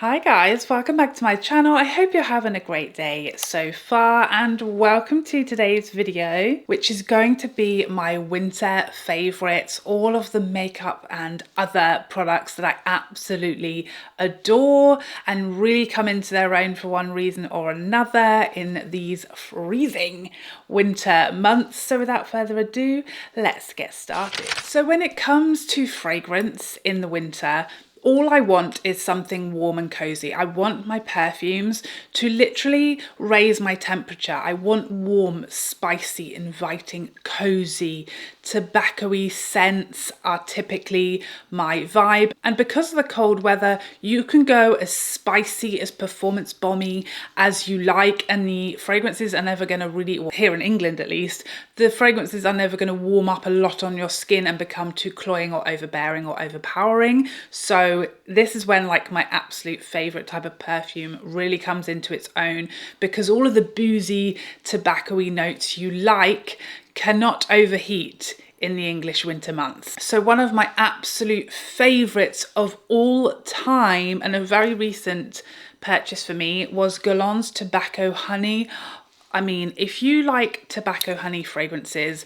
Hi guys, welcome back to my channel. I hope you're having a great day so far and welcome to today's video, which is going to be my winter favorites, all of the makeup and other products that I absolutely adore and really come into their own for one reason or another in these freezing winter months. So without further ado, let's get started. So when it comes to fragrance in the winter, all I want is something warm and cozy. I want my perfumes to literally raise my temperature. I want warm, spicy, inviting, cozy, tobacco-y scents are typically my vibe. And because of the cold weather, you can go as spicy, as performance bomby as you like, and the fragrances are never going to really, well, here in England at least, the fragrances are never going to warm up a lot on your skin and become too cloying or overbearing or overpowering. So this is when like my absolute favorite type of perfume really comes into its own, because all of the boozy, tobacco-y notes you like cannot overheat in the English winter months. So one of my absolute favorites of all time and a very recent purchase for me was Guerlain's Tobacco Honey. I mean, if you like tobacco honey fragrances,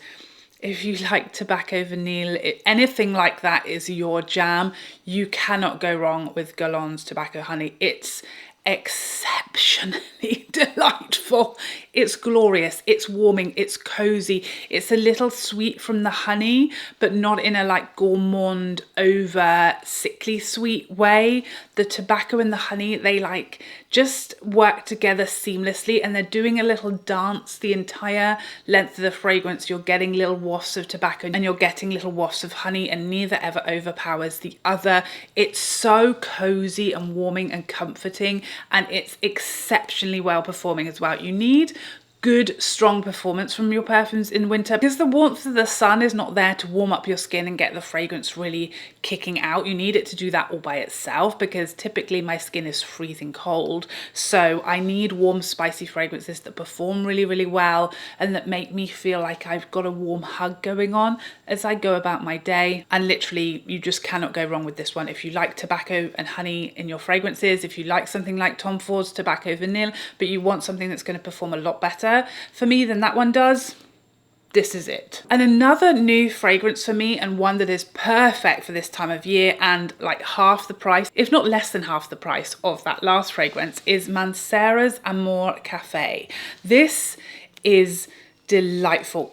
if you like tobacco vanille, anything like that is your jam, you cannot go wrong with Guerlain's Tobacco Honey. It's exceptionally delightful. It's glorious, it's warming, it's cozy, it's a little sweet from the honey, but not in a like gourmand, over sickly sweet way. The tobacco and the honey, they like just work together seamlessly, and they're doing a little dance the entire length of the fragrance. You're getting little wafts of tobacco and you're getting little wafts of honey, and neither ever overpowers the other. It's so cozy and warming and comforting, and it's exceptionally well performing as well. You need good, strong performance from your perfumes in winter because the warmth of the sun is not there to warm up your skin and get the fragrance really kicking out. You need it to do that all by itself, because typically my skin is freezing cold. So I need warm, spicy fragrances that perform really, really well and that make me feel like I've got a warm hug going on as I go about my day. And literally, you just cannot go wrong with this one. If you like tobacco and honey in your fragrances, if you like something like Tom Ford's Tobacco Vanille, but you want something that's going to perform a lot better for me than that one does, this is it. And another new fragrance for me, and one that is perfect for this time of year and like half the price, if not less than half the price of that last fragrance, is Mancera's Amore Caffe. This is delightful.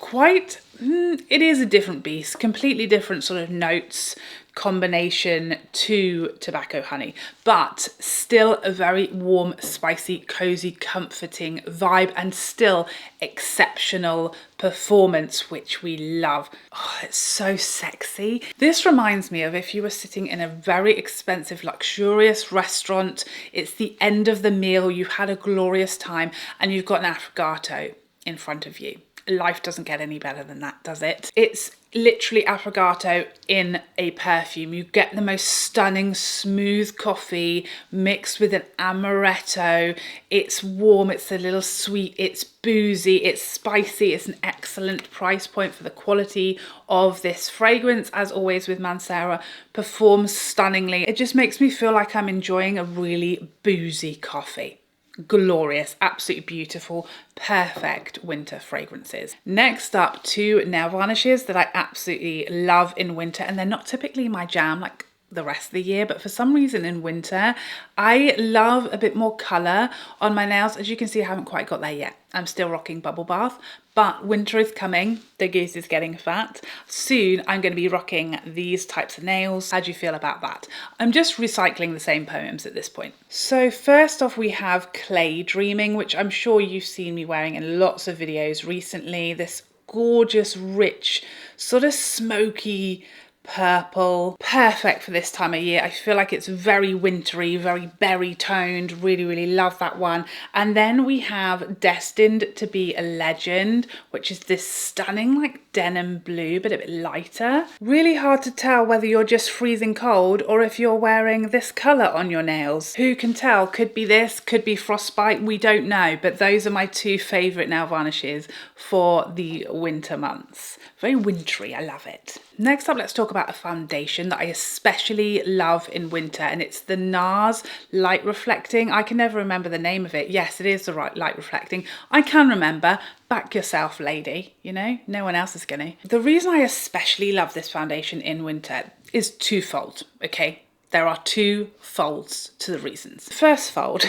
It is a different beast, completely different sort of notes combination to tobacco honey, but still a very warm, spicy, cozy, comforting vibe, and still exceptional performance, which we love. Oh, it's so sexy. This reminds me of if you were sitting in a very expensive, luxurious restaurant, it's the end of the meal, you've had a glorious time, and you've got an affogato in front of you. Life doesn't get any better than that, does it? It's literally affogato in a perfume. You get the most stunning, smooth coffee mixed with an amaretto. It's warm, it's a little sweet, it's boozy, it's spicy. It's an excellent price point for the quality of this fragrance. As always with Mancera, performs stunningly. It just makes me feel like I'm enjoying a really boozy coffee. Glorious, absolutely beautiful, perfect winter fragrances. Next up, two nail varnishes that I absolutely love in winter, and they're not typically my jam like the rest of the year, but for some reason in winter I love a bit more colour on my nails. As you can see, I haven't quite got there yet. I'm still rocking Bubble Bath, but winter is coming. The goose is getting fat. Soon I'm going to be rocking these types of nails. How do you feel about that? I'm just recycling the same poems at this point. So first off, we have Claydreaming, which I'm sure you've seen me wearing in lots of videos recently. This gorgeous, rich, sort of smoky purple, perfect for this time of year. I feel like it's very wintry, very berry toned. Really, really love that one. And then we have Destined to Be a Legend, which is this stunning like denim blue, but a bit lighter. Really hard to tell whether you're just freezing cold or if you're wearing this colour on your nails. Who can tell? Could be this, could be frostbite, we don't know. But those are my two favourite nail varnishes for the winter months. Very wintry, I love it. Next up, let's talk about about a foundation that I especially love in winter, and it's the Nars Light Reflecting. I can never remember the name of it. Yes, it is the right Light Reflecting. I can remember. Back yourself, lady, you know, no one else is gonna. The reason I especially love this foundation in winter is twofold, okay? There are two folds to the reasons. First fold,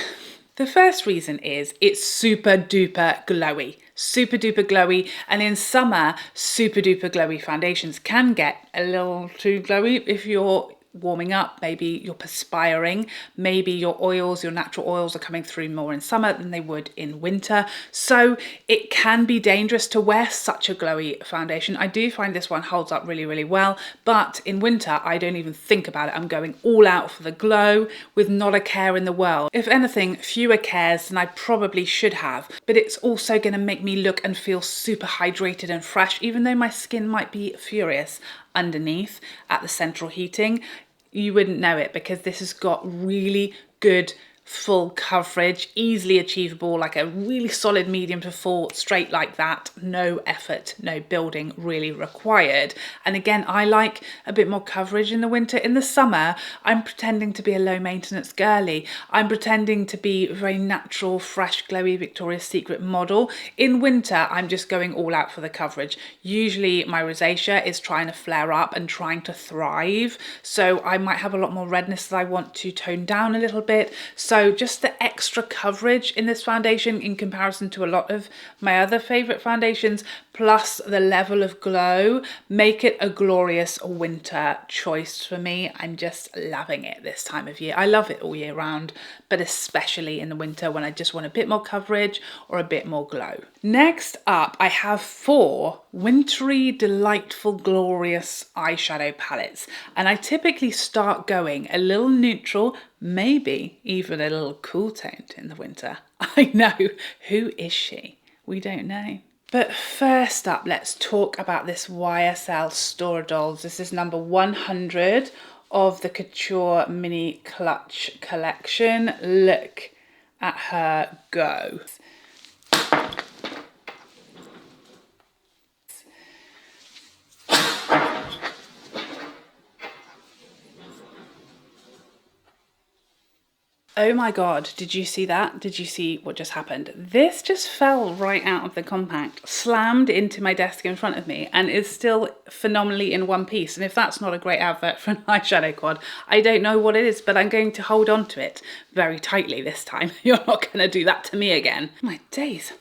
the first reason is it's super duper glowy. Super duper glowy, and in summer, super duper glowy foundations can get a little too glowy if you're warming up, maybe you're perspiring, maybe your oils, your natural oils are coming through more in summer than they would in winter. So it can be dangerous to wear such a glowy foundation. I do find this one holds up really, really well, but in winter, I don't even think about it. I'm going all out for the glow with not a care in the world. If anything, fewer cares than I probably should have, but it's also going to make me look and feel super hydrated and fresh, even though my skin might be furious underneath at the central heating. You wouldn't know it because this has got really good full coverage, easily achievable, like a really solid medium to full, straight like that, no effort, no building really required. And again, I like a bit more coverage in the winter. In the summer, I'm pretending to be a low maintenance girly. I'm pretending to be a very natural, fresh, glowy Victoria's Secret model. In winter, I'm just going all out for the coverage. Usually my rosacea is trying to flare up and trying to thrive. So I might have a lot more redness that I want to tone down a little bit. So just the extra coverage in this foundation in comparison to a lot of my other favourite foundations, plus the level of glow, make it a glorious winter choice for me. I'm just loving it this time of year. I love it all year round, but especially in the winter when I just want a bit more coverage or a bit more glow. Next up, I have 4 wintry, delightful, glorious eyeshadow palettes. And I typically start going a little neutral, maybe even a little cool toned in the winter. I know, who is she? We don't know. But first up, let's talk about this YSL Stora Dolls. This is number 100 of the Couture Mini Clutch collection. Look at her go. Oh my God, did you see that? Did you see what just happened? This just fell right out of the compact, slammed into my desk in front of me, and is still phenomenally in one piece. And if that's not a great advert for an eyeshadow quad, I don't know what it is, but I'm going to hold on to it very tightly this time. You're not going to do that to me again. My days.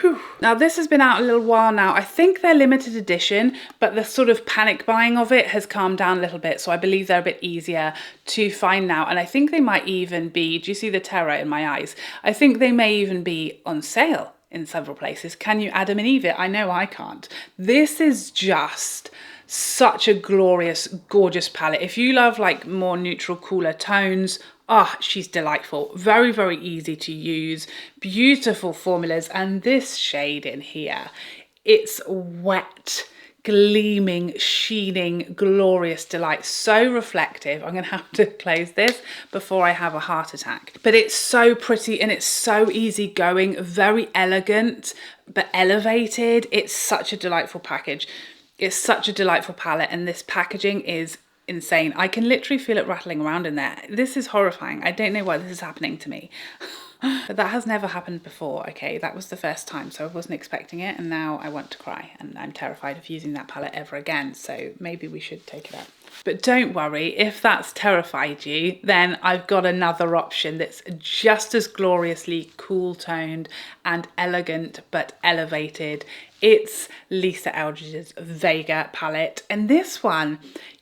Whew. Now this has been out a little while now. I think they're limited edition, but the sort of panic buying of it has calmed down a little bit. So I believe they're a bit easier to find now. And I think they might even be, do you see the terror in my eyes? I think they may even be on sale in several places. Can you Adam and Eve it? I know I can't. This is just such a glorious, gorgeous palette. If you love like more neutral, cooler tones, she's delightful. Very, very easy to use. Beautiful formulas. And this shade in here, it's wet, gleaming, sheening, glorious delight. So reflective. I'm going to have to close this before I have a heart attack. But it's so pretty and it's so easygoing, very elegant, but elevated. It's such a delightful package. It's such a delightful palette, and this packaging is insane. I can literally feel it rattling around in there. This is horrifying. I don't know why this is happening to me. But that has never happened before, okay? That was the first time, so I wasn't expecting it, and now I want to cry, and I'm terrified of using that palette ever again, so maybe we should take it out. But don't worry, if that's terrified you, then I've got another option that's just as gloriously cool-toned and elegant but elevated. It's Lisa Eldridge's Vega palette, and this one,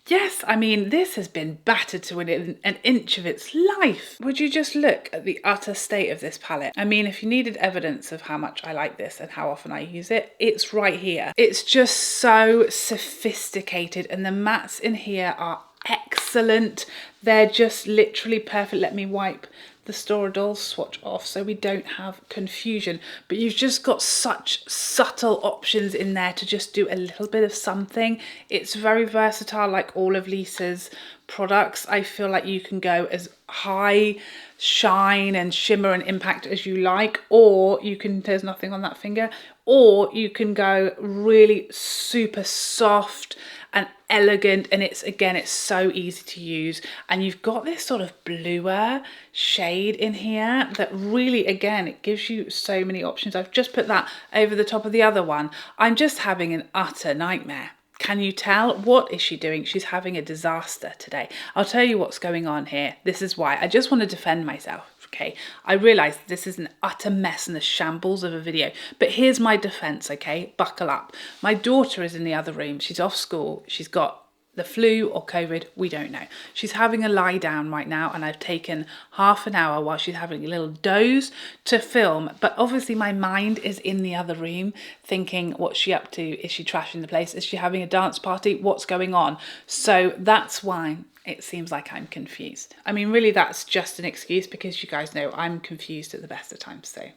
yes, I mean, this has been battered to within an inch of its life. Would you just look at the utter state of this palette? I mean, if you needed evidence of how much I like this and how often I use it, it's right here. It's just so sophisticated, and the mattes in here are excellent. They're just literally perfect. Let me wipe the Stora Dolls swatch off so we don't have confusion, but you've just got such subtle options in there to just do a little bit of something. It's very versatile, like all of Lisa's products. I feel like you can go as high shine and shimmer and impact as you like, or you can, there's nothing on that finger, or you can go really super soft and elegant, and it's so easy to use. And you've got this sort of bluer shade in here that really, again, it gives you so many options. I've just put that over the top of the other one. I'm just having an utter nightmare. Can you tell? What is she doing? She's having a disaster today. I'll tell you what's going on here. This is why. I just want to defend myself. Okay, I realise this is an utter mess and a shambles of a video, but here's my defence, okay? Buckle up. My daughter is in the other room. She's off school. She's got the flu or COVID, we don't know. She's having a lie down right now, and I've taken half an hour while she's having a little doze to film, but obviously my mind is in the other room thinking, what's she up to? Is she trashing the place? Is she having a dance party? What's going on? So that's why it seems like I'm confused. I mean, really, that's just an excuse because you guys know I'm confused at the best of times, so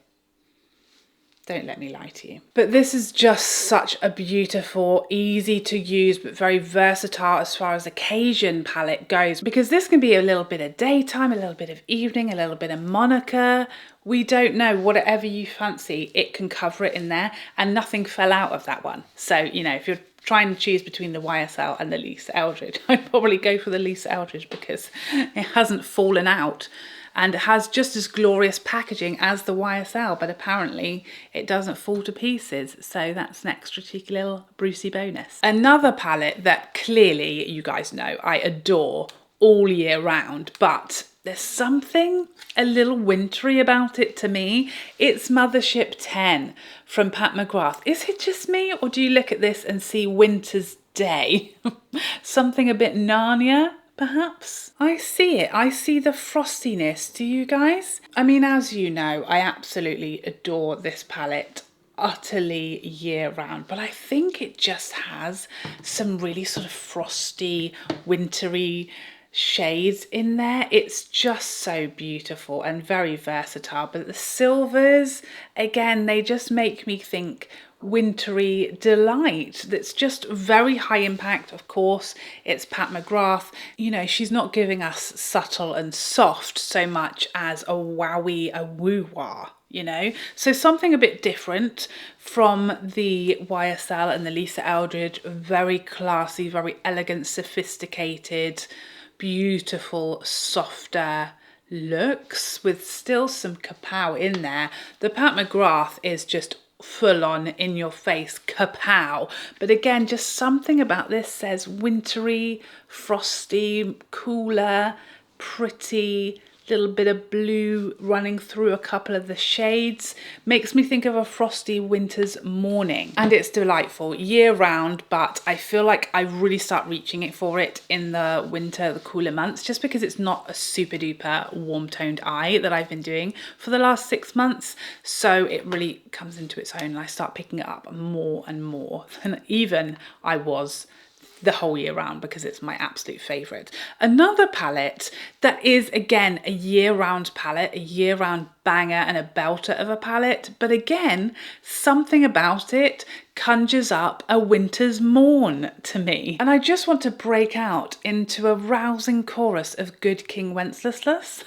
don't let me lie to you. But this is just such a beautiful, easy to use, but very versatile as far as occasion palette goes, because this can be a little bit of daytime, a little bit of evening, a little bit of Monica. We don't know, whatever you fancy, it can cover it in there, and nothing fell out of that one. So, you know, if you're trying to choose between the YSL and the Lisa Eldridge, I'd probably go for the Lisa Eldridge because it hasn't fallen out. And it has just as glorious packaging as the YSL, but apparently it doesn't fall to pieces. So that's an extra cheeky little Brucey bonus. Another palette that clearly you guys know I adore all year round, but there's something a little wintry about it to me. It's Mothership 10 from Pat McGrath. Is it just me, or do you look at this and see Winter's Day? Something a bit Narnia? Perhaps? I see it. I see the frostiness. Do you guys? I mean, as you know, I absolutely adore this palette utterly year round, but I think it just has some really sort of frosty, wintry shades in there. It's just so beautiful and very versatile. But the silvers, again, they just make me think wintry delight. That's just very high impact. Of course, it's Pat McGrath. You know, she's not giving us subtle and soft so much as a wowie, a woo-wah, you know? So something a bit different from the YSL and the Lisa Eldridge. Very classy, very elegant, sophisticated, beautiful, softer looks with still some kapow in there. The Pat McGrath is just full on in your face kapow, but again, just something about this says wintry, frosty, cooler, pretty, little bit of blue running through a couple of the shades. Makes me think of a frosty winter's morning, and it's delightful year round, but I feel like I really start reaching it for it in the winter, the cooler months, just because it's not a super duper warm toned eye that I've been doing for the last 6 months. So it really comes into its own, and I start picking it up more and more than even I was the whole year round, because it's my absolute favorite. Another palette that is, again, a year-round palette, a year-round banger and a belter of a palette, but again, something about it conjures up a winter's morn to me. And I just want to break out into a rousing chorus of Good King Wenceslas.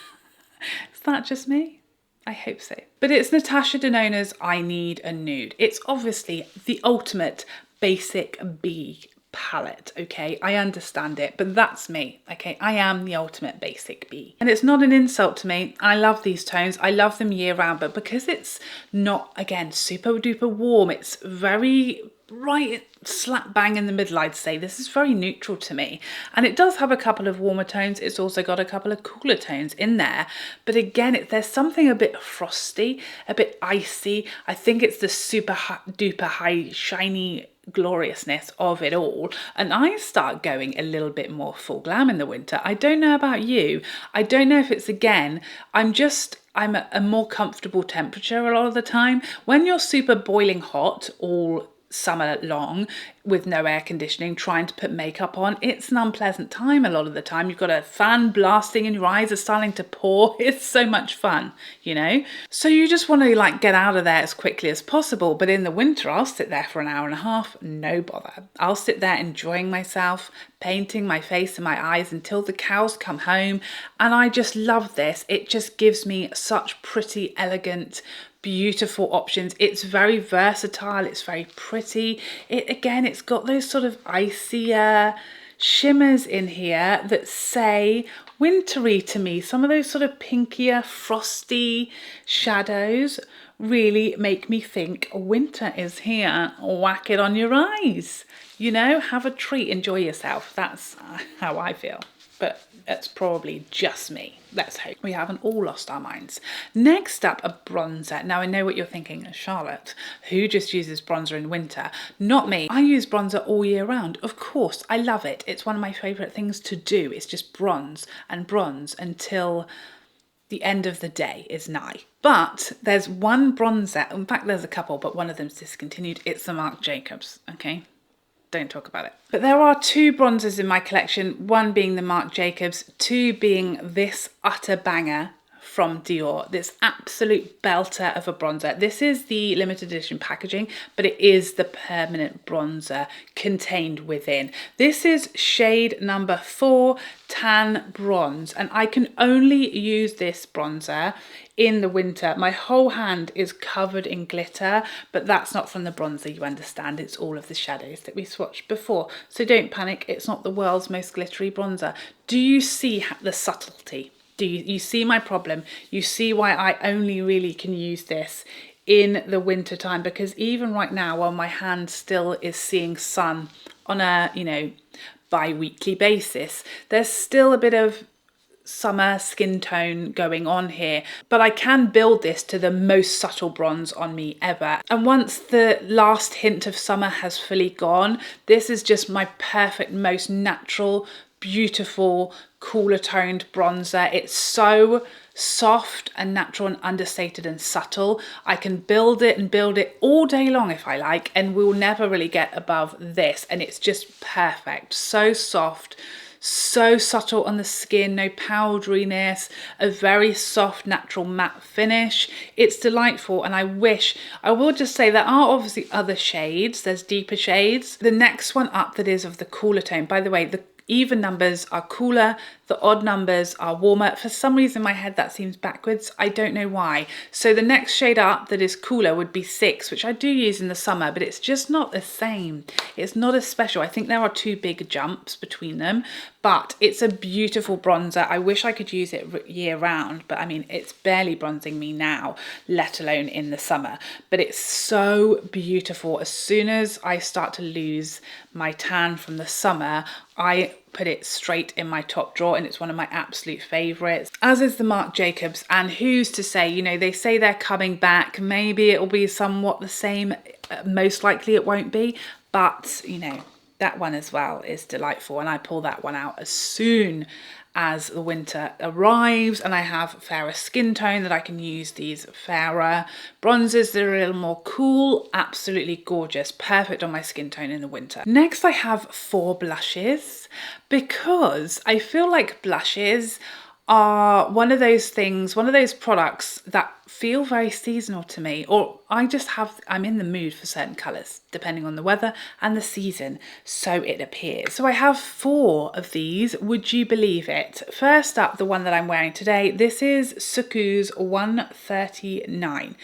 Is that just me? I hope so. But it's Natasha Denona's I Need a Nude. It's obviously the ultimate basic B palette, okay? I understand it, but that's me, okay? I am the ultimate basic bee. And it's not an insult to me. I love these tones. I love them year round, but because it's not, again, super duper warm, it's very right slap bang in the middle, I'd say. This is very neutral to me. And it does have a couple of warmer tones. It's also got a couple of cooler tones in there. But again, there's something a bit frosty, a bit icy. I think it's the super duper high, shiny gloriousness of it all, and I start going a little bit more full glam in the winter. I don't know about you. I don't know if it's, again, I'm at a more comfortable temperature a lot of the time. When you're super boiling hot all summer long with no air conditioning, trying to put makeup on, it's an unpleasant time a lot of the time. You've got a fan blasting and your eyes are starting to pour. It's so much fun, you know? So you just want to like get out of there as quickly as possible. But in the winter, I'll sit there for an hour and a half, no bother. I'll sit there enjoying myself, painting my face and my eyes until the cows come home. And I just love this. It just gives me such pretty, elegant, beautiful options. It's very versatile. It's very pretty. It's got those sort of icier shimmers in here that say wintry to me. Some of those sort of pinkier, frosty shadows really make me think winter is here. Whack it on your eyes. You know, have a treat, enjoy yourself. That's how I feel. But that's probably just me. Let's hope we haven't all lost our minds. Next up, a bronzer. Now I know what you're thinking, Charlotte, who just uses bronzer in winter? Not me. I use bronzer all year round. Of course, I love it. It's one of my favourite things to do. It's just bronze and bronze until the end of the day is nigh. But there's one bronzer, in fact there's a couple, but one of them's discontinued. It's the Marc Jacobs, okay? Don't talk about it. But there are two bronzers in my collection, one being the Marc Jacobs, two being this utter banger from Dior, this absolute belter of a bronzer. This is the limited edition packaging, but it is the permanent bronzer contained within. This is shade number 4, Tan Bronze, and I can only use this bronzer in the winter. My whole hand is covered in glitter, but that's not from the bronzer, you understand. It's all of the shadows that we swatched before. So don't panic, it's not the world's most glittery bronzer. Do you see the subtlety? Do you see my problem? You see why I only really can use this in the winter time, because even right now, while my hand still is seeing sun on a, you know, bi-weekly basis, there's still a bit of summer skin tone going on here, but I can build this to the most subtle bronze on me ever. And once the last hint of summer has fully gone, this is just my perfect, most natural, beautiful, cooler toned bronzer. It's so soft and natural and understated and subtle. I can build it all day long if I like, and we'll never really get above this. And it's just perfect. So soft, so subtle on the skin, no powderiness, a very soft natural matte finish. It's delightful, and I will just say there are obviously other shades, there's deeper shades. The next one up that is of the cooler tone, by the way, the even numbers are cooler, the odd numbers are warmer. For some reason in my head that seems backwards, I don't know why. So the next shade up that is cooler would be 6, which I do use in the summer, but it's just not the same. It's not as special. I think there are 2 big jumps between them, but it's a beautiful bronzer. I wish I could use it year round, but I mean, it's barely bronzing me now, let alone in the summer. But it's so beautiful. As soon as I start to lose my tan from the summer, I put it straight in my top drawer, and it's one of my absolute favorites, as is the Marc Jacobs. And who's to say, you know, they say they're coming back, maybe it'll be somewhat the same, most likely it won't be, but you know, that one as well is delightful, and I pull that one out as soon as the winter arrives and I have fairer skin tone, that I can use these fairer bronzers that are a little more cool. Absolutely gorgeous, perfect on my skin tone in the winter. Next I have 4 blushes, because I feel like blushes are one of those things, one of those products that feel very seasonal to me, or I'm in the mood for certain colours depending on the weather and the season, so it appears. So I have 4 of these, would you believe it? First up, the one that I'm wearing today, this is Suqqu's 139.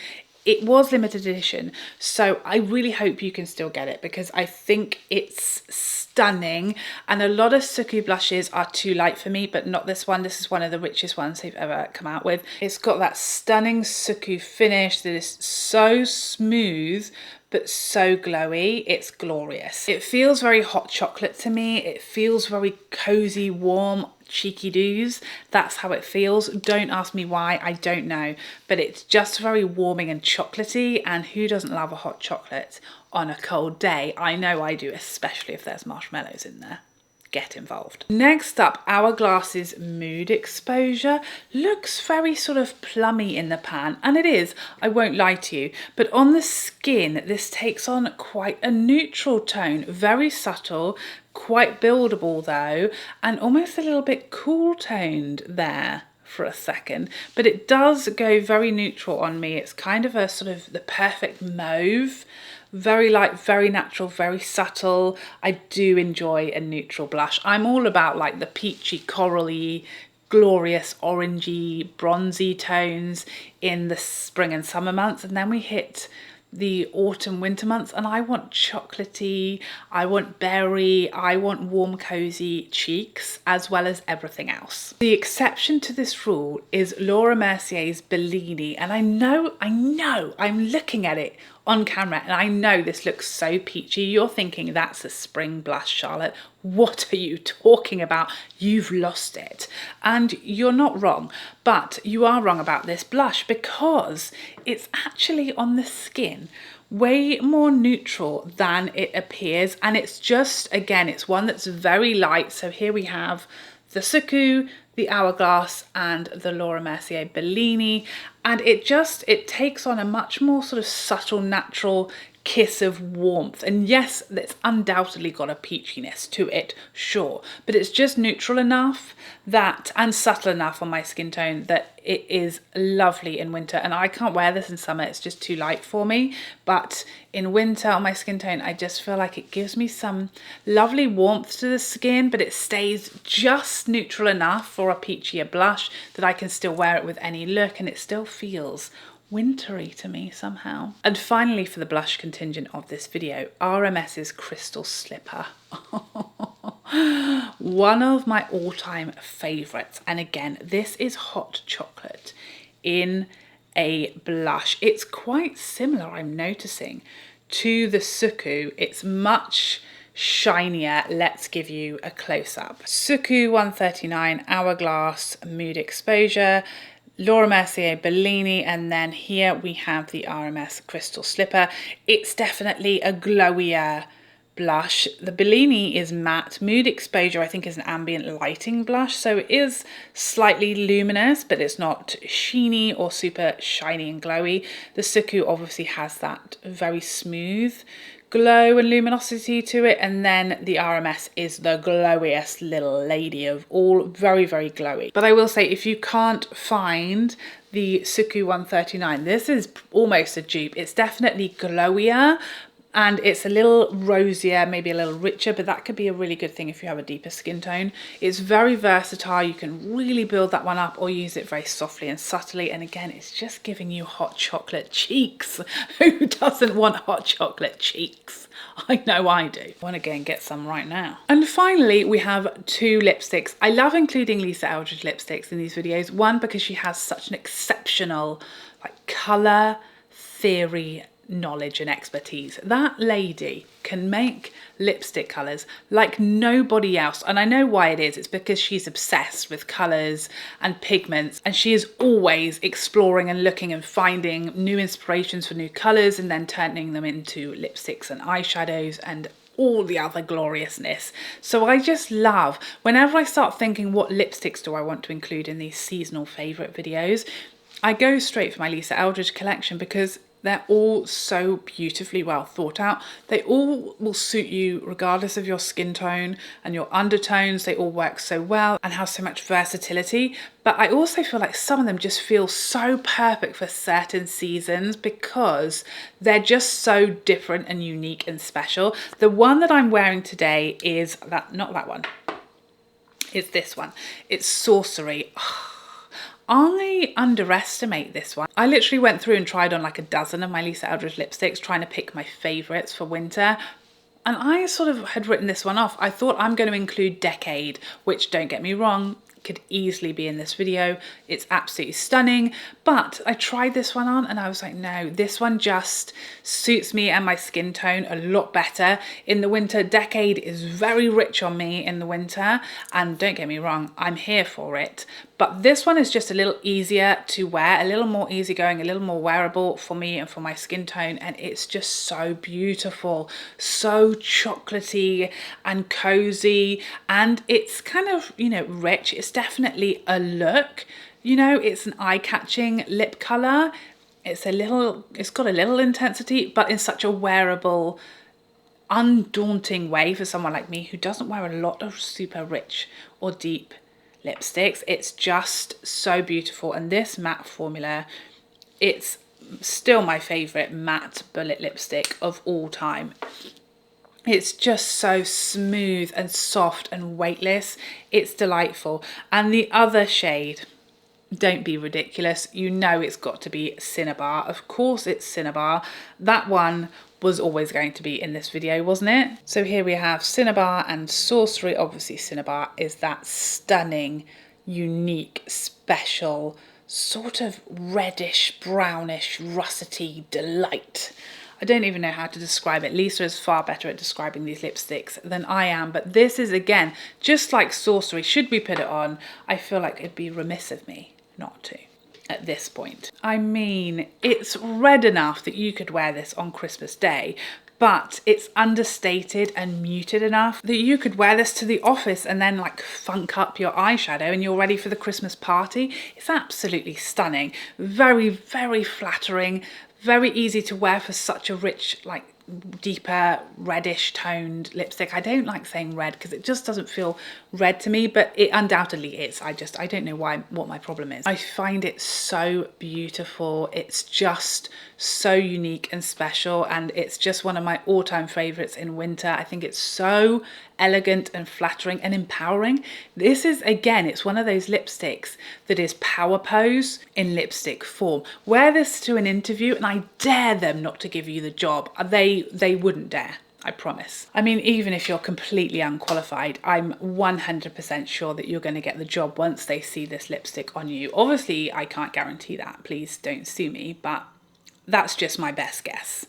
It was limited edition, so I really hope you can still get it, because I think it's stunning. And a lot of Suqqu blushes are too light for me, but not this one. This is one of the richest ones they've ever come out with. It's got that stunning Suqqu finish that is so smooth but so glowy. It's glorious. It feels very hot chocolate to me. It feels very cozy, warm, cheeky doos. That's how it feels. Don't ask me why, I don't know, but it's just very warming and chocolatey, and who doesn't love a hot chocolate on a cold day? I know I do, especially if there's marshmallows in there. Get involved. Next up, Hourglass's Mood Exposure. Looks very sort of plummy in the pan, and it is, I won't lie to you, but on the skin this takes on quite a neutral tone, very subtle, quite buildable though, and almost a little bit cool toned there for a second, but it does go very neutral on me. It's kind of a sort of the perfect mauve, very light, very natural, very subtle. I do enjoy a neutral blush. I'm all about like the peachy, corally, glorious, orangey, bronzy tones in the spring and summer months, and then we hit the autumn winter months, and I want chocolatey, I want berry, I want warm cozy cheeks, as well as everything else. The exception to this rule is Laura Mercier's Bellini, and I know I'm looking at it on camera and I know this looks so peachy. You're thinking that's a spring blush, Charlotte. What are you talking about? You've lost it. And you're not wrong, but you are wrong about this blush because it's actually on the skin way more neutral than it appears. And it's just, again, it's one that's very light. So here we have the Suqqu, the Hourglass, and the Laura Mercier Bellini, and it takes on a much more sort of subtle, natural kiss of warmth. And yes, it's undoubtedly got a peachiness to it, sure, but it's just neutral enough that, and subtle enough on my skin tone, that it is lovely in winter. And I can't wear this in summer, it's just too light for me, but in winter on my skin tone, I just feel like it gives me some lovely warmth to the skin, but it stays just neutral enough for a peachier blush that I can still wear it with any look, and it still feels wintry to me somehow. And finally, for the blush contingent of this video, RMS's Crystal Slipper. One of my all-time favorites. And again, this is hot chocolate in a blush. It's quite similar, I'm noticing, to the Suqqu. It's much shinier. Let's give you a close-up. Suqqu 139 Hourglass Mood Exposure, Laura Mercier Bellini, and then here we have the RMS Crystal Slipper. It's definitely a glowier blush. The Bellini is matte. Mood Exposure I think is an ambient lighting blush, so it is slightly luminous, but it's not sheeny or super shiny and glowy. The Suqqu obviously has that very smooth glow and luminosity to it, and then the RMS is the glowiest little lady of all, very, very glowy. But I will say, if you can't find the Suqqu 139, this is almost a dupe. It's definitely glowier and it's a little rosier, maybe a little richer, but that could be a really good thing if you have a deeper skin tone. It's very versatile. You can really build that one up or use it very softly and subtly. And again, it's just giving you hot chocolate cheeks. Who doesn't want hot chocolate cheeks? I know I do. I want to go and get some right now. And finally, we have two lipsticks. I love including Lisa Eldridge lipsticks in these videos. One, because she has such an exceptional colour theory knowledge and expertise. That lady can make lipstick colours like nobody else, and I know why it is. It's because she's obsessed with colours and pigments, and she is always exploring and looking and finding new inspirations for new colours and then turning them into lipsticks and eyeshadows and all the other gloriousness. So I just love, whenever I start thinking what lipsticks do I want to include in these seasonal favourite videos, I go straight for my Lisa Eldridge collection because they're all so beautifully well thought out. They all will suit you regardless of your skin tone and your undertones. They all work so well and have so much versatility. But I also feel like some of them just feel so perfect for certain seasons because they're just so different and unique and special. The one that I'm wearing today is not that one. It's this one. It's Sorcery. I underestimate this one. I literally went through and tried on like a dozen of my Lisa Eldridge lipsticks trying to pick my favourites for winter. And I sort of had written this one off. I thought I'm going to include Decade, which, don't get me wrong, could easily be in this video. It's absolutely stunning, but I tried this one on and I was like, no, this one just suits me and my skin tone a lot better in the winter. Decade is very rich on me in the winter, and don't get me wrong, I'm here for it. But this one is just a little easier to wear, a little more easygoing, a little more wearable for me and for my skin tone. And it's just so beautiful, so chocolatey and cozy. And it's kind of, you know, rich. It's definitely a look, you know, it's an eye-catching lip color. It's got a little intensity, but in such a wearable, undaunting way for someone like me who doesn't wear a lot of super rich or deep lipsticks. It's just so beautiful. And this matte formula, it's still my favorite matte bullet lipstick of all time. It's just so smooth and soft and weightless. It's delightful. And the other shade Don't be ridiculous. You know it's got to be Cinnabar. Of course it's Cinnabar. That one was always going to be in this video, wasn't it? So here we have Cinnabar and Sorcery. Obviously Cinnabar is that stunning, unique, special, sort of reddish, brownish, russety delight. I don't even know how to describe it. Lisa is far better at describing these lipsticks than I am, but this is, again, just like Sorcery. Should we put it on? I feel like it'd be remiss of me not to at this point. I mean, it's red enough that you could wear this on Christmas Day, but it's understated and muted enough that you could wear this to the office and then like funk up your eyeshadow and you're ready for the Christmas party. It's absolutely stunning. Very, very flattering. Very easy to wear for such a rich, like deeper reddish toned lipstick. I don't like saying red because it just doesn't feel red to me, but it undoubtedly is. I don't know what my problem is. I find it so beautiful. It's just so unique and special, and it's just one of my all-time favorites in winter. I think it's so elegant and flattering and empowering. This is, again, it's one of those lipsticks that is power pose in lipstick form. Wear this to an interview and I dare them not to give you the job. They wouldn't dare, I promise. I mean, even if you're completely unqualified, I'm 100% sure that you're going to get the job once they see this lipstick on you. Obviously, I can't guarantee that. Please don't sue me, but that's just my best guess.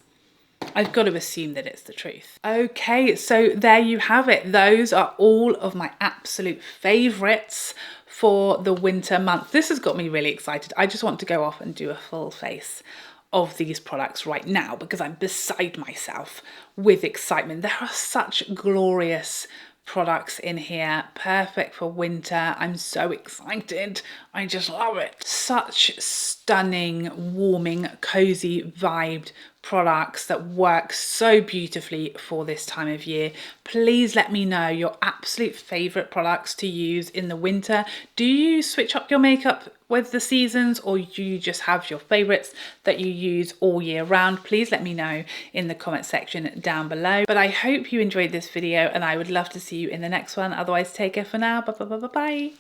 I've got to assume that it's the truth. Okay, so there you have it. Those are all of my absolute favourites for the winter month. This has got me really excited. I just want to go off and do a full face of these products right now because I'm beside myself with excitement. There are such glorious products in here, perfect for winter. I'm so excited. I just love it. Such stunning, warming, cozy vibed products that work so beautifully for this time of year. Please let me know your absolute favorite products to use in the winter. Do you switch up your makeup with the seasons, or do you just have your favorites that you use all year round? Please let me know in the comment section down below. But I hope you enjoyed this video and I would love to see you in the next one. Otherwise, take care for now. Bye.